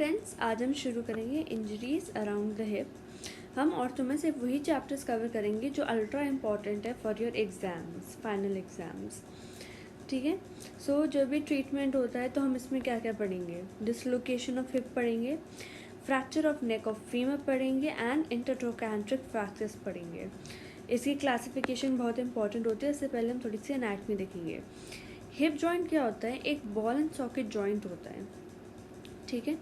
Friends, आज हम शुरू करेंगे इंजरीज अराउंड द हिप। हम औरतों में सिर्फ वही चैप्टर्स कवर करेंगे जो अल्ट्रा इम्पॉर्टेंट है for your exams, final exams. ठीक है। सो जब भी ट्रीटमेंट होता है तो हम इसमें क्या क्या पढ़ेंगे? डिसलोकेशन ऑफ हिप पढ़ेंगे, fracture of neck of femur पढ़ेंगे एंड इंटरट्रोकैंट्रिक फ्रैक्चर्स पढ़ेंगे। इसकी क्लासिफिकेशन बहुत इंपॉर्टेंट होती है। इससे पहले हम थोड़ी सी एनाटमी देखेंगे। हिप जॉइंट क्या होता है? एक बॉल एंड सॉकेट जॉइंट होता है। ठीक है।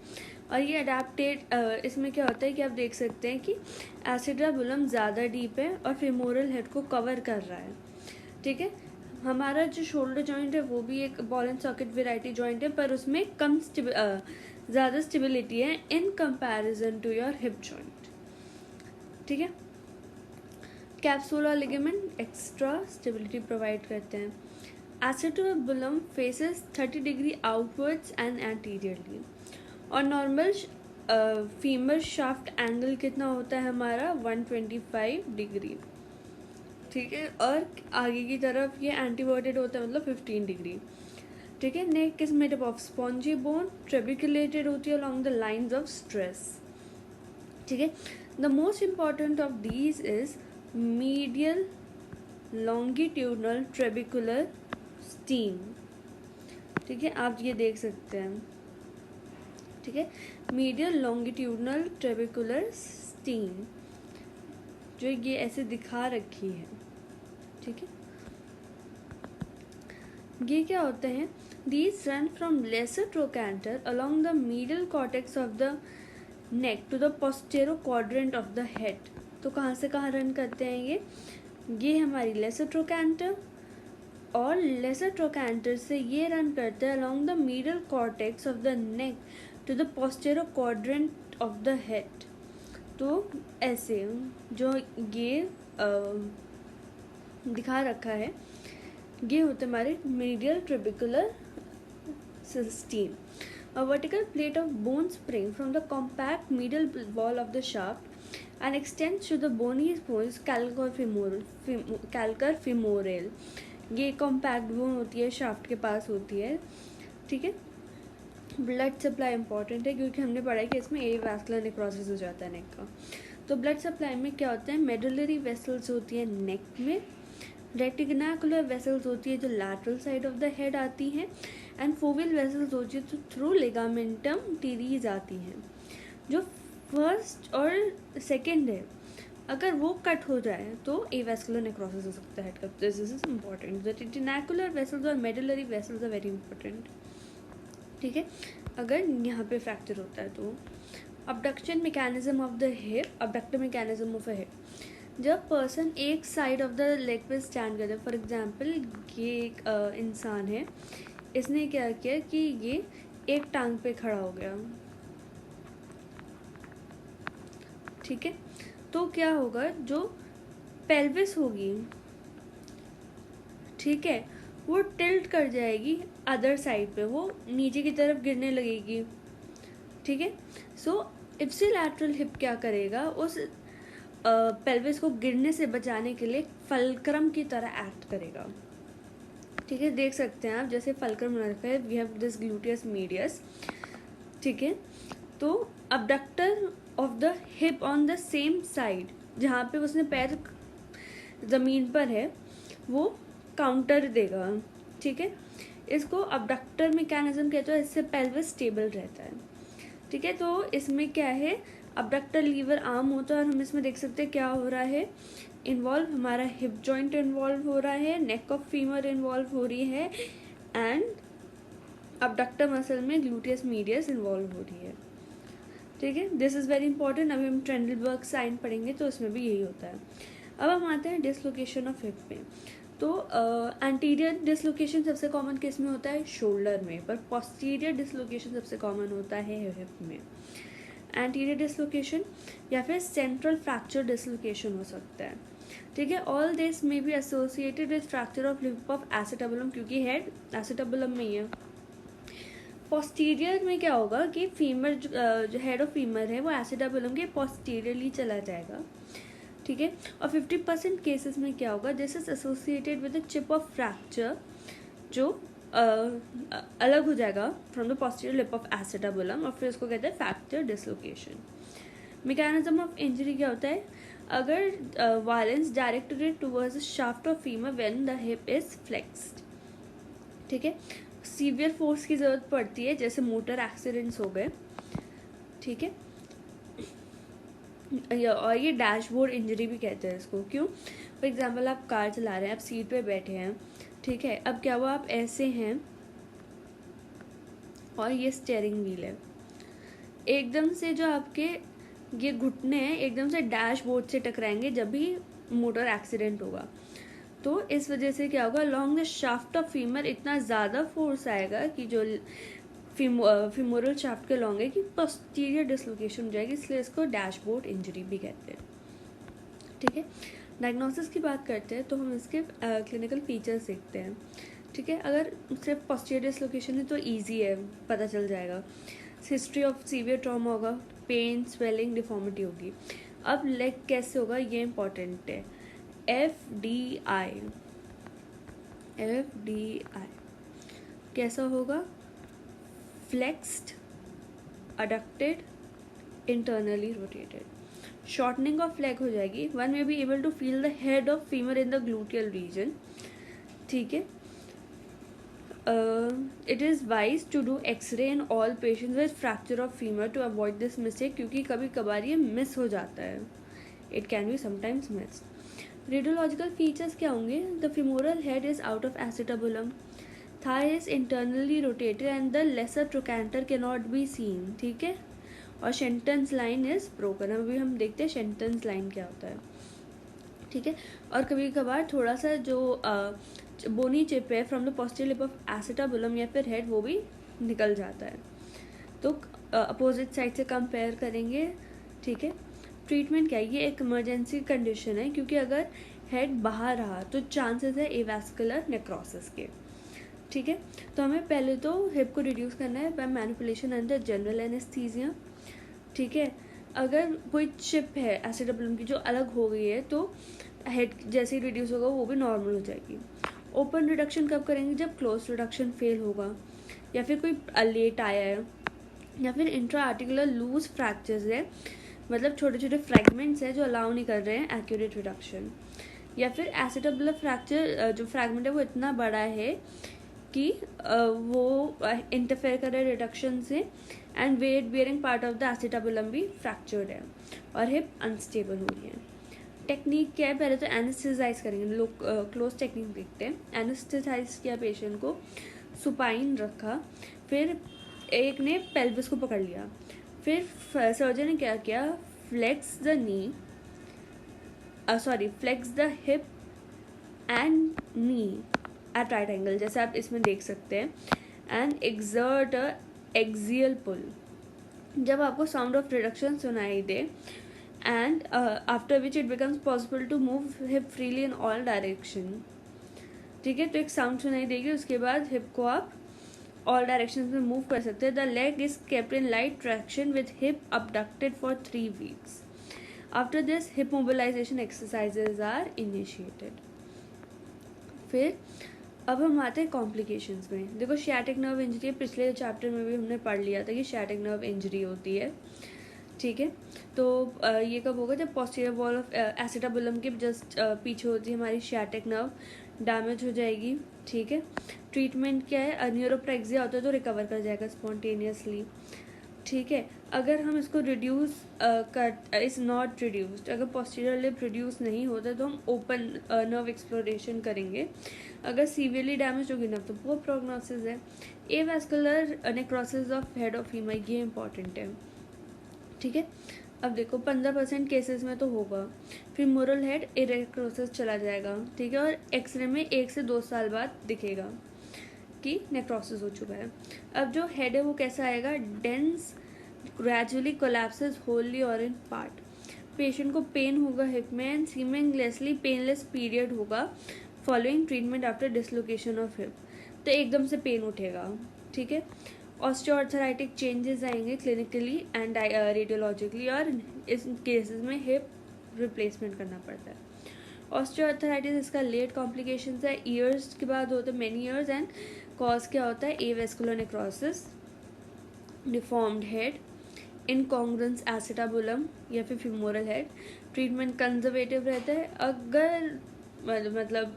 और ये अडेप्टेड, इसमें क्या होता है कि आप देख सकते हैं कि एसिडाबुलम ज़्यादा डीप है और फेमोरल हेड को कवर कर रहा है। ठीक है। हमारा जो शोल्डर जॉइंट है वो भी एक ball and socket variety joint है, पर उसमें ज़्यादा स्टेबिलिटी है in comparison to your hip joint. ठीक है। Capsular ligament extra stability provide करते हैं। Acetabulum faces 30 degree outwards and anteriorly. और नॉर्मल फीमर शाफ्ट एंगल कितना होता है हमारा? 125 डिग्री। ठीक है। और आगे की तरफ ये एंटीवर्टेड होता है, मतलब 15 डिग्री। ठीक है। Neck is made up of spongy bone, trabeculated होती है along the lines of stress. ठीक है। The most important of these is medial longitudinal trabecular stream. ठीक है। आप ये देख सकते हैं। ठीक है। मीडियल लॉन्गिट्यूडनल ट्रेबिकुलर स्टीम, जो ये ऐसे दिखा रखी है। ठीक है। ये क्या होते हैं? These run from lesser trochanter along the medial cortex of the neck to the posterior quadrant of the head। तो कहाँ से कहाँ रन करते हैं ये हमारी लेसर ट्रोकैंटर, और लेसर ट्रोकैंटर से ये रन करते हैं along the medial cortex of the neck to the posterior quadrant of the head। तो ऐसे जो ये दिखा रखा है, ये होते हमारे medial trabecular steam. A vertical plate of bone spring from the compact medial wall of the shaft and extends to the bony bones calcar femoral। ये कॉम्पैक्ट बोन होती है, शाफ्ट के पास होती है। ठीक है। ब्लड सप्लाई इंपॉर्टेंट है क्योंकि हमने पढ़ा है कि इसमें एवास्कुलर नेक्रोसिस हो जाता है नेक का। तो ब्लड सप्लाई में क्या होता है? मेडुलरी वेसल्स होती है नेक में, रेटिकुलर वेसल्स होती है जो lateral side of the head आती हैं, एंड फोवियल वेसल्स होती है जो थ्रू लिगामेंटम टीरीज आती हैं। जो फर्स्ट और सेकेंड है, अगर वो कट हो जाए तो एवास्कुलर नेक्रोसिस हो सकता है हेड का। This is important. The reticular vessels और medullary vessels are very important. ठीक है। अगर यहाँ पे फ्रैक्चर होता है तो abduction mechanism of the hip, abductor mechanism of a hip, जब पर्सन एक साइड ऑफ द लेग पे स्टैंड करता है, फॉर एग्जांपल ये एक इंसान है, इसने क्या किया कि ये एक टांग पे खड़ा हो गया। ठीक है। तो क्या होगा? जो पेल्विस होगी, ठीक है, वो टिल्ट कर जाएगी अदर साइड पे, वो नीचे की तरफ गिरने लगेगी। ठीक है। सो इप्सिलैटरल हिप क्या करेगा? उस पेल्विस को गिरने से बचाने के लिए फल्क्रम की तरह एक्ट करेगा। ठीक है। देख सकते हैं आप, जैसे फल्क्रम बना रखा है, we have this gluteus medius. ठीक है। तो abductor of the hip on the same side, जहाँ पे उसने पैर ज़मीन पर है, वो काउंटर देगा। ठीक है। इसको अबडक्टर मैकेनिज्म कहते हैं। इससे पेल्विस स्टेबल रहता है। ठीक है। तो इसमें क्या है? अबडक्टर लीवर आर्म होता है और हम इसमें देख सकते हैं क्या हो रहा है इन्वॉल्व। हमारा हिप जॉइंट इन्वॉल्व हो रहा है, नेक ऑफ फीमर इन्वॉल्व हो रही है, एंड अबडक्टर मसल में ग्लूटियस मीडियस इन्वॉल्व हो रही है। ठीक है। This is very important. अभी हम ट्रेंडलबर्ग साइन पढ़ेंगे तो उसमें भी यही होता है। अब हम आते हैं डिसलोकेशन ऑफ हिप में। तो एंटीरियर डिसलोकेशन सबसे कॉमन किस में होता है? शोल्डर में। पर पोस्टीरियर डिसलोकेशन सबसे कॉमन होता है हिप में। एंटीरियर डिसलोकेशन या फिर सेंट्रल फ्रैक्चर डिसलोकेशन हो सकता है। ठीक है। All this may be associated with fracture of lip of acetabulum, क्योंकि हेड एसिटाबुलम में ही है। पोस्टीरियर में क्या होगा कि फीमर, जो हेड ऑफ फीमर है वो एसिटाबुलम के पोस्टीरियरली चला जाएगा। ठीक है। और 50% केसेस में क्या होगा? This is associated with the chip off fracture, जो अलग हो जाएगा from the posterior lip of acetabulum और फिर उसको कहते हैं fracture dislocation. Mechanism of injury क्या होता है, अगर violence directed towards the shaft of femur when the hip is flexed, ठीक है, सीवियर फोर्स की ज़रूरत पड़ती है जैसे मोटर एक्सीडेंट्स हो गए, ठीक है, और ये डैशबोर्ड इंजरी भी कहते हैं इसको। क्यों? फॉर एग्जांपल आप कार चला रहे हैं, आप सीट पे बैठे हैं, ठीक है, अब क्या हुआ, आप ऐसे हैं और ये स्टीयरिंग व्हील है, एकदम से जो आपके ये घुटने हैं एकदम से डैशबोर्ड से टकराएंगे जब भी मोटर एक्सीडेंट होगा। तो इस वजह से क्या होगा, long the shaft of femur इतना ज़्यादा फोर्स आएगा कि जो फीमोरल शाफ्ट के लॉन्ग है कि पोस्टीरियर डिसलोकेशन हो जाएगी, इसलिए इसको डैशबोर्ड इंजरी भी कहते हैं, ठीक है। डायग्नोसिस की बात करते हैं तो हम इसके क्लिनिकल फीचर्स देखते हैं, ठीक है। अगर सिर्फ पोस्टीरियर डिसलोकेशन है तो ईजी है, पता चल जाएगा। हिस्ट्री ऑफ सीवियर ट्रॉमा होगा, पेन, स्वेलिंग, डिफॉर्मिटी होगी। अब लेग कैसे होगा ये इंपॉर्टेंट है, FDI कैसा होगा, flexed, adducted, internally rotated. Shortening of leg हो जाएगी, one may be able to feel the head of femur in the gluteal region, ठीक है। It is wise to do X-ray in all patients with fracture of femur to avoid this mistake, क्योंकि कभी कभार ये miss हो जाता है, it can be sometimes missed. Radiological features क्या होंगे, the femoral head is out of acetabulum, thigh is internally rotated and the lesser trochanter cannot be seen, ठीक है, और शेंटन्स लाइन इज ब्रोकन। अभी हम देखते हैं शेंटन्स लाइन क्या होता है, ठीक है। और कभी कभार थोड़ा सा जो बोनी चिप है from the posterior lip of acetabulum या फिर हेड वो भी निकल जाता है, तो अपोजिट साइड से कंपेयर करेंगे, ठीक है। ट्रीटमेंट क्या है, ये एक इमरजेंसी कंडीशन है क्योंकि अगर हेड बाहर रहा तो चांसेस है एवास्कुलर नेक्रोसिस के, ठीक है। तो हमें पहले तो हिप को रिड्यूस करना है by manipulation under general anaesthesia, ठीक है। अगर कोई चिप है एसिटाबुलम की जो अलग हो गई है तो हेड जैसे ही रिड्यूस होगा वो भी नॉर्मल हो जाएगी। ओपन रिडक्शन कब करेंगे, जब क्लोज रिडक्शन फेल होगा या फिर कोई लेट आया है या फिर इंट्रा आर्टिकुलर लूज फ्रैक्चर्स है, मतलब छोटे छोटे फ्रैगमेंट्स हैं जो अलाउ नहीं कर रहे हैं एक्यूरेट रिडक्शन, या फिर एसिटाबुलर फ्रैक्चर जो फ्रैगमेंट है वो इतना बड़ा है कि वो इंटरफेयर कर रहा है रिडक्शन से and weight bearing part of the acetabulum भी फ्रैक्चर्ड है और हिप अनस्टेबल हो रही है। टेक्निक क्या है, पहले तो एनेस्थेसाइज करेंगे, लोग क्लोज टेक्निक देखते हैं। एनेस्थेसाइज किया पेशेंट को, सुपाइन रखा, फिर एक ने पेल्विस को पकड़ लिया, फिर सर्जन ने क्या किया, flex the hip and knee at right angle, जैसे आप इसमें देख सकते हैं, and exert a axial pull. जब आपको साउंड ऑफ रिडक्शन सुनाई दे and after which it becomes possible to move hip freely in all direction, ठीक है, तो एक साउंड सुनाई देगी, उसके बाद हिप को आप ऑल डायरेक्शन में मूव कर सकते हैं। The leg is kept in light traction with hip abducted for 3 weeks. After this, hip mobilization exercises are initiated. फिर अब हम आते हैं कॉम्प्लिकेशंस में। देखो शियाटिक नर्व इंजरी पिछले चैप्टर में भी हमने पढ़ लिया था कि शियाटिक नर्व इंजरी होती है, ठीक है। तो ये कब होगा, जब पोस्टीरियर वॉल ऑफ एसिटाबुलम के जस्ट पीछे होती है हमारी शियाटिक नर्व, डैमेज हो जाएगी, ठीक है। ट्रीटमेंट क्या है, न्यूरोप्रेक्सिया होता है तो रिकवर कर जाएगा स्पॉन्टेनियसली, ठीक है। अगर हम इसको रिड्यूस इज़ नॉट रिड्यूस्ड, अगर पोस्टीरियर लिप रिड्यूस नहीं होता तो हम ओपन नर्व एक्सप्लोरेशन करेंगे। अगर सीवियरली डैमेज होगी ना तो पुअर प्रोग्नोसिस है। Avascular necrosis of head of femur, ये इंपॉर्टेंट है, ठीक है। अब देखो 15% केसेस में तो होगा, फिर मोरल हेड इरेक्रोसिस चला जाएगा, ठीक है, और एक्सरे में 1 से 2 साल बाद दिखेगा कि नेक्रोसिस हो चुका है। अब जो हेड है वो कैसा आएगा, डेंस, ग्रेजुअली कोलैप्सेस होली और इन पार्ट। पेशेंट को पेन होगा हिप में एंड सीमिंगलेसली पेनलेस पीरियड होगा following treatment after dislocation of hip, तो एकदम से पेन उठेगा, ठीक है। ऑस्टियोआर्थराइटिक चेंजेस आएंगे क्लिनिकली एंड रेडियोलॉजिकली, और इस केसेस में हिप रिप्लेसमेंट करना पड़ता है। ऑस्टियोआर्थराइटिस इसका लेट कॉम्प्लिकेशंस है, ईयर्स के बाद होता है, मेनी ईयर्स, एंड कॉज क्या होता है, avascular necrosis, deformed head, incongruence acetabulum या फिर फिमोरल हेड। ट्रीटमेंट कंजर्वेटिव रहता है, अगर मतलब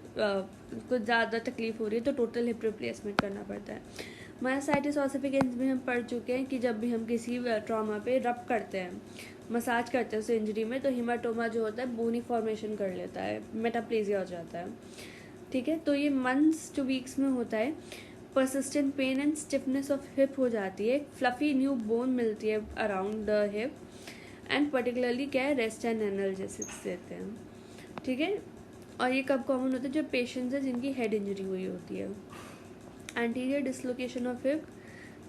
कुछ ज़्यादा तकलीफ हो रही है तो टोटल हिप रिप्लेसमेंट करना पड़ता है। मायोसाइटिस ऑसिफिकेंस भी हम पढ़ चुके हैं कि जब भी हम किसी ट्रॉमा पे रब करते हैं, मसाज करते हैं उस इंजरी में, तो हिमाटोमा जो होता है बोनी फॉर्मेशन कर लेता है, मेटाप्लेजिया हो जाता है, ठीक है। तो ये मंथ्स टू वीक्स में होता है। Persistent pain and stiffness of hip हो जाती है, फ्लफी न्यू बोन मिलती है around the hip, and particularly क्या है, रेस्ट एंड एनाल्जेसिक्स देते हैं, ठीक है। और ये कब कॉमन होता है, जब पेशेंट्स हैं जिनकी हेड इंजरी हुई होती है। Anterior dislocation of hip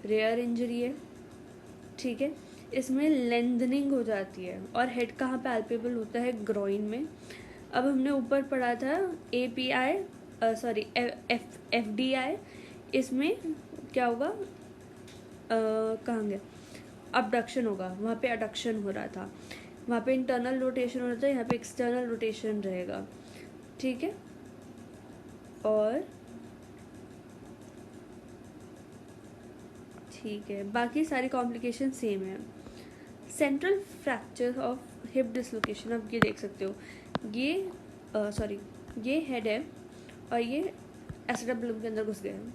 rare injury है, ठीक है। इसमें लेंथनिंग हो जाती है, और हेड कहाँ पैल्पेबल होता है, ग्रॉइन में। अब हमने ऊपर पढ़ा था API सॉरी FDI, इसमें क्या होगा, कहाँ गया, अबडक्शन होगा, वहाँ पे अडक्शन हो रहा था, वहाँ पे इंटरनल रोटेशन हो रहा था, यहाँ पे एक्सटर्नल रोटेशन रहेगा, ठीक है। और ठीक है, बाकी सारी कॉम्प्लिकेशन सेम है। Central fracture of hip dislocation, आप ये देख सकते हो, ये सॉरी ये हेड है और ये एसिटाबुलम के अंदर घुस गया है,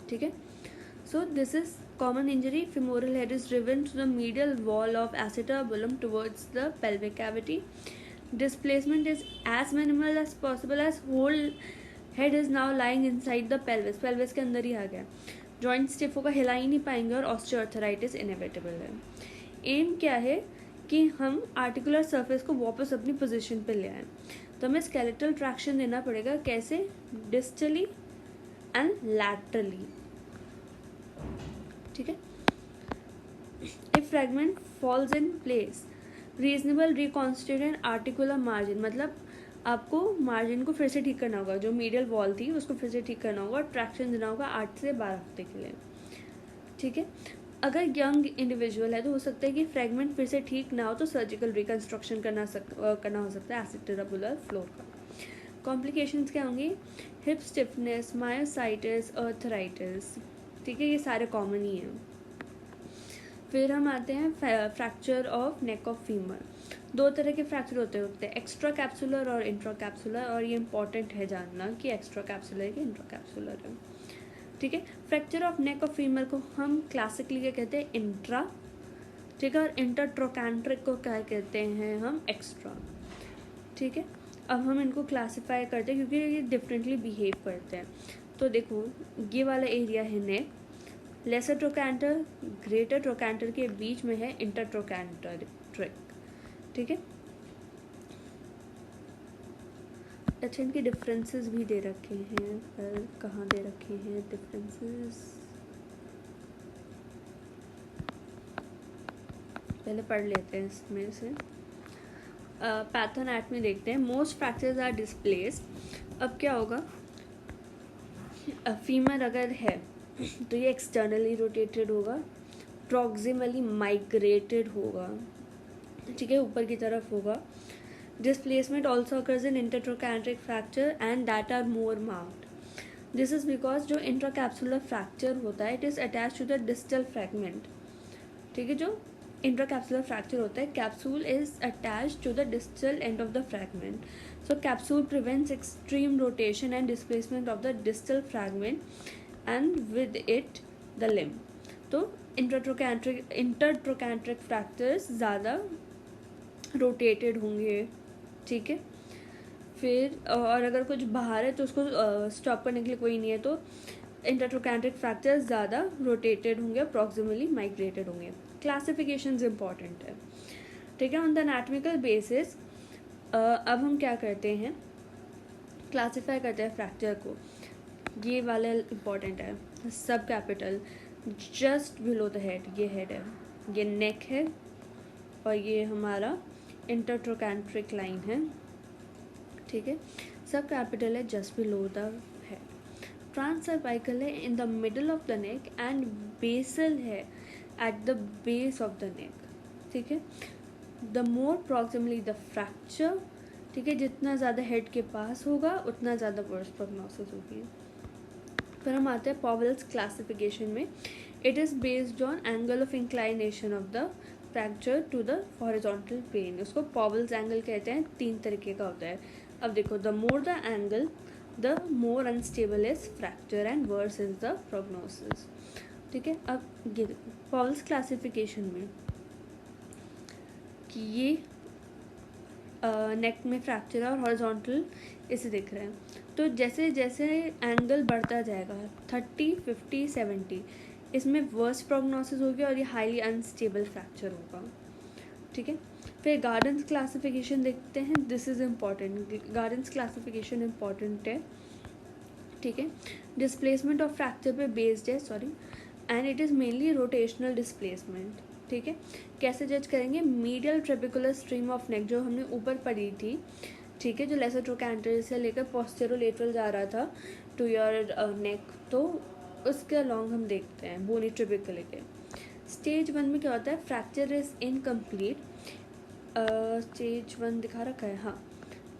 ठीक है। So this is common injury, femoral head is driven to the medial wall of acetabulum towards the pelvic cavity. Displacement is as minimal as possible as whole head is now lying inside the pelvis. pelvis के अंदर ही आ गया, joint stiff होगा, हिला ही नहीं पाएंगे, और osteoarthritis inevitable है। M क्या है कि हम आर्टिकुलर सरफेस को वापस अपनी पोजीशन पे ले आए, तो हमें स्केलेटल ट्रैक्शन देना पड़ेगा, कैसे, डिस्टली एंड लैटरली, ठीक है। If fragment falls in place, reasonable reconstituted articular margin, मतलब आपको मार्जिन को फिर से ठीक करना होगा, जो मीडियल वॉल थी उसको फिर से ठीक करना होगा, ट्रैक्शन देना होगा 8 से 12 हफ्ते के लिए, ठीक है। अगर यंग इंडिविजुअल है तो हो सकता है कि फ्रैगमेंट फिर से ठीक ना हो, तो सर्जिकल रिकन्स्ट्रक्शन करना हो सकता है एसिटाबुलर फ्लोर का। कॉम्प्लिकेशंस क्या होंगी, हिप स्टिफनेस, मायोसाइटिस, आर्थराइटिस, ठीक है, ये सारे कॉमन ही हैं। फिर हम आते हैं fracture of neck of femur. दो तरह के फ्रैक्चर होते हैं, एक्स्ट्रा कैप्सुलर और इंट्रा कैप्सुलर, और ये इंपॉर्टेंट है जानना कि एक्स्ट्रा कैप्सुलर है कि इंट्रा कैप्सुलर है, ठीक है। Fracture of neck of femur को हम क्लासिकली क्या कहते हैं, इंट्रा, ठीक है, और इंटरट्रोकैंट्रिक को क्या कहते हैं हम, एक्स्ट्रा, ठीक है। अब हम इनको क्लासीफाई करते हैं क्योंकि ये डिफरेंटली बिहेव करते हैं। तो देखो, ये वाला एरिया है नेक, लेसर ट्रोकैंटर ग्रेटर ट्रोकैंटर के बीच में है इंटरट्रोकैंट्रिक, ठीक है। अच्छा, इनके डिफरेंसेस भी दे रखे हैं, पर कहाँ दे रखे हैं डिफरेंसेस, पहले पढ़ लेते हैं इसमें से। पैथोनैटमी देखते हैं, मोस्ट फ्रैक्चर्स आर डिस्प्लेस्ड। अब क्या होगा, फीमर अगर है तो ये एक्सटर्नली रोटेटेड होगा, प्रॉक्सिमली माइग्रेटेड होगा, ठीक है, ऊपर की तरफ होगा। Displacement also occurs in intertrochanteric fracture and that are more marked. This is because जो इंट्राकैप्सुलर फ्रैक्चर होता है, it is attach to the distal fragment, ठीक है। जो इंट्राकैप्सुलर फ्रैक्चर होता है, capsule is attached to the distal end of the fragment, so capsule prevents extreme rotation and displacement of the distal fragment and with it the limb. तो इंटरट्रोकैंट्रिक fractures ज़्यादा rotated होंगे, ठीक है। फिर और अगर कुछ बाहर है तो उसको स्टॉप करने के लिए कोई नहीं है, तो इंटरट्रोकैंट्रिक फ्रैक्चर्स ज़्यादा रोटेटेड होंगे, प्रॉक्सिमली माइग्रेटेड होंगे। क्लासिफिकेशंस इंपॉर्टेंट है, ठीक है। ऑन द एनाटॉमिकल बेसिस अब हम क्या करते हैं, क्लासिफाई करते हैं फ्रैक्चर को। ये वाला इम्पॉर्टेंट है, sub capital, just below the head, ये हेड है, ये नेक है, और ये हमारा इंटरट्रोकैंट्रिक लाइन है, ठीक है। सब कैपिटल है, just below the head. Transcervical है in the middle of the neck, and basal है at the base of the neck, ठीक है। The more proximally the fracture, ठीक है, जितना ज़्यादा हेड के पास होगा उतना ज़्यादा वर्स प्रोग्नोसिस होगी। फिर हम आते हैं पॉवेल्स क्लासिफिकेशन में। It is based on angle of inclination of the fracture to the horizontal plane. उसको पॉवेल्स एंगल कहते हैं। 3 तरीके का होता है। अब देखो, the more the angle the more unstable is fracture and worse is the prognosis. ठीक है, अब ये पॉवेल्स क्लासिफिकेशन में कि ये नेक में फ्रैक्चर है और हॉरिजॉन्टल इसे दिख रहे हैं। तो जैसे जैसे एंगल बढ़ता जाएगा 30, 50, 70, इसमें वर्स प्रोग्नोसिस होगी और ये हाईली अनस्टेबल फ्रैक्चर होगा। ठीक है, फिर गार्डन्स क्लासिफिकेशन देखते हैं। This is important, gardens classification important है। ठीक है, डिस्प्लेसमेंट ऑफ फ्रैक्चर पे बेस्ड है, sorry, and it is mainly rotational displacement. ठीक है, कैसे जज करेंगे? Medial trabecular stream of neck जो हमने ऊपर पढ़ी थी, ठीक है, जो लेसर ट्रोकैंटर से लेकर पोस्टेरोलेटरल जा रहा था टू योर नेक, तो उसके अलॉन्ग हम देखते हैं बोनी ट्रेबिकुलर के। स्टेज 1 में क्या होता है? Fracture is incomplete. स्टेज 1 दिखा रखा है, हाँ,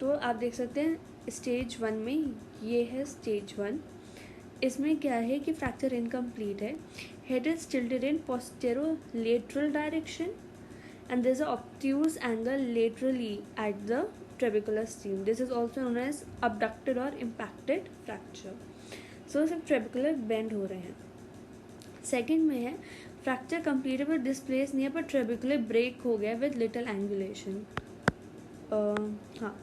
तो आप देख सकते हैं स्टेज 1 में ये है स्टेज 1। इसमें क्या है कि फ्रैक्चर इनकम्प्लीट है। Head is tilted in posterolateral direction and there is a obtuse angle laterally at the trabecular stream. This is also known as abducted or impacted fracture. So सिर्फ trabecular bend हो रहे हैं। Second में है fracture complete पर displace नहीं है पर ट्रेबिकुलर ब्रेक हो गया विद लिटिल एंगुलेशन। हाँ,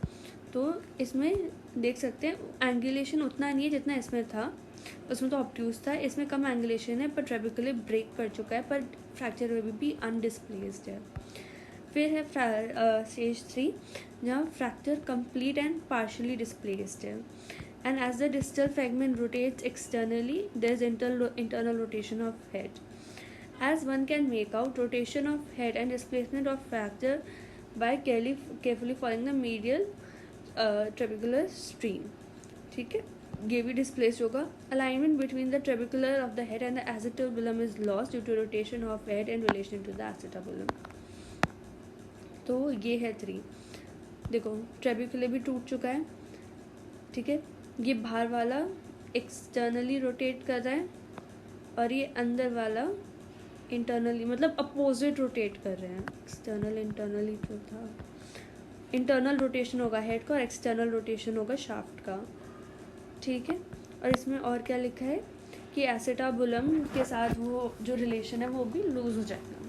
तो इसमें देख सकते हैं एंगुलेशन उतना नहीं है जितना इसमें था। उसमें तो ऑब्ट्यूज था, इसमें कम एंगुलेशन है पर ट्रेबिकुलर ब्रेक कर चुका है पर फ्रैक्चर में भी अनडिस्प्लेस्ड है। फिर है स्टेज 3 जहाँ fracture complete and partially displaced है। And as the distal fragment rotates externally there is internal rotation of head. As one can make out rotation of head and displacement of fracture by carefully following the medial trabecular stream. ठीक है, ये भी displace होगा। Alignment between the trabecular of the head and the acetabulum is lost due to rotation of head in relation to the acetabulum. तो ये है 3। देखो, trabecular भी टूट चुका है। ठीक है, ये बाहर वाला एक्सटर्नली रोटेट कर रहा है और ये अंदर वाला इंटरनली, मतलब अपोजिट रोटेट कर रहे हैं। एक्सटर्नल इंटरनली जो था, इंटरनल रोटेशन होगा हेड का और एक्सटर्नल रोटेशन होगा शाफ्ट का। ठीक है, और इसमें और क्या लिखा है कि एसिटाबुलम के साथ वो जो रिलेशन है वो भी लूज हो जाएगा।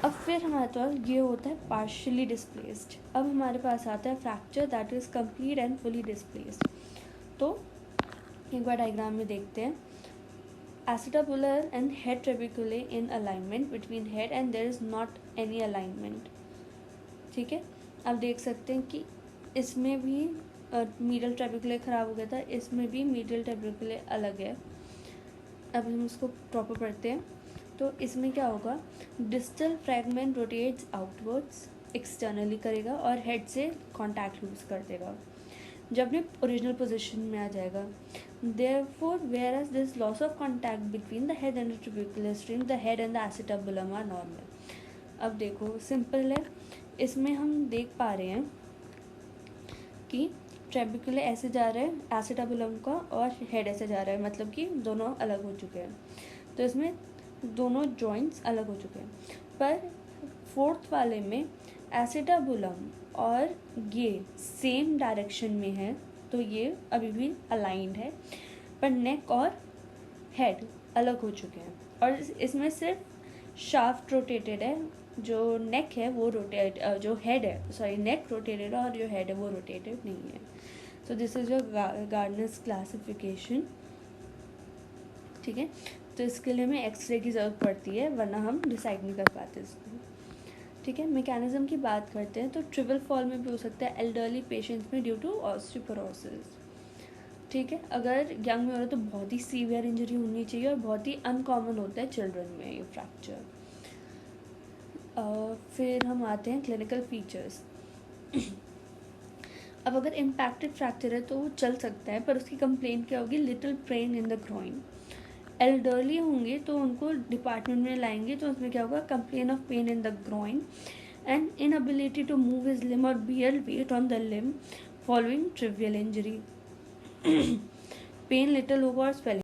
अब फिर हमारे पास ये होता है पार्शियली डिस्प्लेस्ड। अब हमारे पास आता है fracture that is complete and fully displaced. तो एक बार डायग्राम में देखते हैं। Acetabular and head trabeculae in alignment between head and there is not any alignment. ठीक है, आप देख सकते हैं कि इसमें भी मीडियल ट्रेबिकुले ख़राब हो गया था, इसमें भी मीडियल ट्रेबिकुले अलग है। अब हम इसको प्रॉपर पढ़ते हैं। तो इसमें क्या होगा? Distal fragment rotates outwards, externally करेगा और हेड से कॉन्टैक्ट लूज कर देगा जब भी ओरिजिनल पोजीशन में आ जाएगा। Therefore whereas this loss of contact between the head and the trabecular stream, the head and the acetabulum are normal. अब देखो, सिंपल है। इसमें हम देख पा रहे हैं कि ट्रेबिकुलर ऐसे जा रहा है एसिटाबुलम का और हेड ऐसे जा रहा है, मतलब कि दोनों अलग हो चुके हैं। तो इसमें दोनों जॉइंट्स अलग हो चुके हैं। पर फोर्थ वाले में एसिटाबुलम और ये सेम डायरेक्शन में है, तो ये अभी भी अलाइंड है, पर नेक और हेड अलग हो चुके हैं। और इसमें सिर्फ शाफ्ट रोटेटेड है, जो नेक है वो रोटेट, जो हेड है, सॉरी, नेक रोटेटेड है और जो हेड है वो रोटेटेड नहीं है। So this is your Gardner's classification. ठीक है, तो इसके लिए हमें एक्सरे की ज़रूरत पड़ती है, वरना हम डिसाइड नहीं कर पाते इसको। ठीक है, मैकेनिज्म की बात करते हैं। तो ट्रिपल फॉल में भी हो सकता है एल्डरली पेशेंट्स में ड्यू टू ऑस्टियोपोरोसिस। ठीक है, अगर यंग में हो रहा है तो बहुत ही सीवियर इंजरी होनी चाहिए और बहुत ही अनकॉमन होता है चिल्ड्रन में ये फ्रैक्चर। फिर हम आते हैं क्लिनिकल फीचर्स। अब अगर इम्पैक्टेड फ्रैक्चर है तो वो चल सकता है, पर उसकी कंप्लेंट क्या होगी? Little pain in the groin. Elderly होंगे तो उनको डिपार्टमेंट में लाएंगे तो उसमें क्या होगा? Complain of pain in the groin and inability to move his limb or bear weight on the limb following trivial injury. Pain little होगा और swelling